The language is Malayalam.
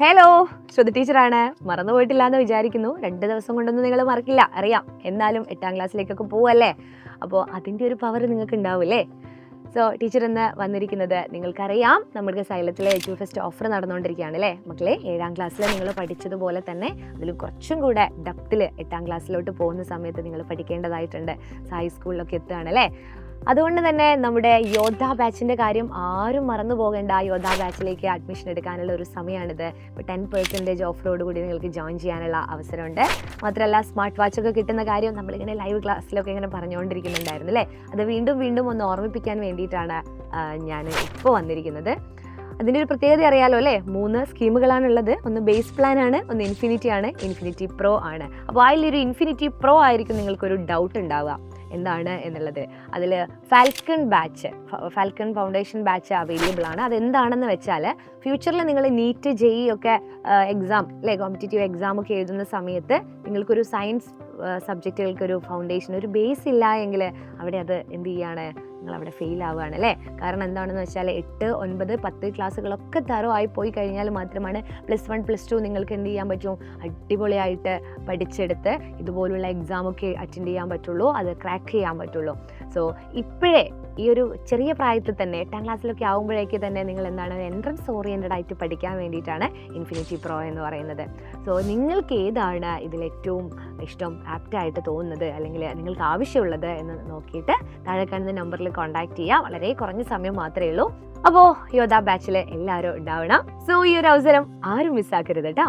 ഹലോ, ശ്രുതി ടീച്ചറാണ്. മറന്നുപോയിട്ടില്ല എന്ന് വിചാരിക്കുന്നു. 2 ദിവസം കൊണ്ടൊന്നും നിങ്ങൾ മറക്കില്ല, അറിയാം. എന്നാലും 8ാം ക്ലാസ്സിലേക്കൊക്കെ പോവല്ലേ, അപ്പോൾ അതിൻ്റെ ഒരു പവർ നിങ്ങൾക്ക് ഉണ്ടാവില്ലേ. സോ ടീച്ചർ ഇന്ന് വന്നിരിക്കുന്നത്, നിങ്ങൾക്കറിയാം നമ്മുടെ സൈലത്തിലെ എജു ഫെസ്റ്റ് ഓഫർ നടന്നുകൊണ്ടിരിക്കുകയാണ് അല്ലേ മക്കളെ. 7ാം ക്ലാസ്സിൽ നിങ്ങൾ പഠിച്ചതുപോലെ തന്നെ അതിലും കുറച്ചും കൂടെ ഡെപ്തിൽ 8ാം ക്ലാസ്സിലോട്ട് പോകുന്ന സമയത്ത് നിങ്ങൾ പഠിക്കേണ്ടതായിട്ടുണ്ട്. സായി സ്കൂളിലൊക്കെ എത്തുകയാണല്ലേ. അതുകൊണ്ട് തന്നെ നമ്മുടെ യോദ്ധ ബാച്ചിൻ്റെ കാര്യം ആരും മറന്നു പോകേണ്ട. യോദ്ധ ബാച്ചിലേക്ക് അഡ്മിഷൻ എടുക്കാനുള്ള ഒരു സമയമാണിത്. ഇപ്പോൾ 10% ഓഫറോട് കൂടി നിങ്ങൾക്ക് ജോയിൻ ചെയ്യാനുള്ള അവസരമുണ്ട്. മാത്രമല്ല സ്മാർട്ട് വാച്ചൊക്കെ കിട്ടുന്ന കാര്യം നമ്മളിങ്ങനെ ലൈവ് ക്ലാസ്സിലൊക്കെ ഇങ്ങനെ പറഞ്ഞുകൊണ്ടിരിക്കുന്നുണ്ടായിരുന്നു അല്ലേ. അത് വീണ്ടും ഒന്ന് ഓർമ്മിപ്പിക്കാൻ വേണ്ടിയിട്ടാണ് ഞാൻ ഇപ്പോൾ വന്നിരിക്കുന്നത്. അതിൻ്റെ ഒരു പ്രത്യേകത അറിയാലോ അല്ലേ. 3 സ്കീമുകളാണുള്ളത്. ഒന്ന് ബേസ് പ്ലാൻ ആണ്, ഒന്ന് ഇൻഫിനിറ്റി ആണ്, ഇൻഫിനിറ്റി പ്രോ ആണ്. അപ്പോൾ അതിലൊരു ഇൻഫിനിറ്റി പ്രോ ആയിരിക്കും നിങ്ങൾക്കൊരു ഡൗട്ട് ഉണ്ടാവുക എന്താണ് എന്നുള്ളത്. അതിൽ ഫാൽക്കൺ ഫൗണ്ടേഷൻ ബാച്ച് അവൈലബിൾ ആണ്. അതെന്താണെന്ന് വെച്ചാൽ ഫ്യൂച്ചറിൽ നിങ്ങൾ നീറ്റ് JEE ഒക്കെ എക്സാം അല്ലേ, കോമ്പറ്റേറ്റീവ് എക്സാം ഒക്കെ എഴുതുന്ന സമയത്ത് നിങ്ങൾക്കൊരു സയൻസ് സബ്ജക്റ്റുകൾക്കൊരു ഫൗണ്ടേഷൻ, ഒരു ബേസ് ഇല്ല എങ്കിൽ അവിടെ അത് എന്ത് ചെയ്യാണ്, നിങ്ങളവിടെ ഫെയിൽ ആവുകയാണ് അല്ലേ. കാരണം എന്താണെന്ന് വെച്ചാൽ 8, 9, 10 ക്ലാസ്സുകളൊക്കെ തരമായി പോയി കഴിഞ്ഞാൽ മാത്രമാണ് +1, +2 നിങ്ങൾക്ക് എന്ത് ചെയ്യാൻ പറ്റും, അടിപൊളിയായിട്ട് പഠിച്ചെടുത്ത് ഇതുപോലുള്ള എക്സാമൊക്കെ അറ്റൻഡ് ചെയ്യാൻ പറ്റുള്ളൂ, അത് ക്രാക്ക് ചെയ്യാൻ പറ്റുള്ളൂ. സോ ഇപ്പോഴേ ഈ ഒരു ചെറിയ പ്രായത്തിൽ തന്നെ 8ാം ക്ലാസ്സിലൊക്കെ ആകുമ്പോഴേക്ക് തന്നെ നിങ്ങൾ എന്താണ് എൻട്രൻസ് ഓറിയൻറ്റഡ് ആയിട്ട് പഠിക്കാൻ വേണ്ടിയിട്ടാണ് ഇൻഫിനിറ്റി പ്രോ എന്ന് പറയുന്നത്. സോ നിങ്ങൾക്ക് ഏതാണ് ഇതിലേറ്റവും ഇഷ്ടം, ആപ്റ്റായിട്ട് തോന്നുന്നത്, അല്ലെങ്കിൽ നിങ്ങൾക്ക് ആവശ്യമുള്ളത് എന്ന് നോക്കിയിട്ട് താഴെ കാണുന്ന നമ്പറിൽ കോൺടാക്ട് ചെയ്യുക. വളരെ കുറഞ്ഞ സമയം മാത്രമേ ഉള്ളൂ. അപ്പോൾ യോദ്ധ ബാച്ചിൽ എല്ലാവരും ഉണ്ടാവണം. സോ ഈ ഒരു അവസരം ആരും മിസ്സാക്കരുത് കേട്ടോ.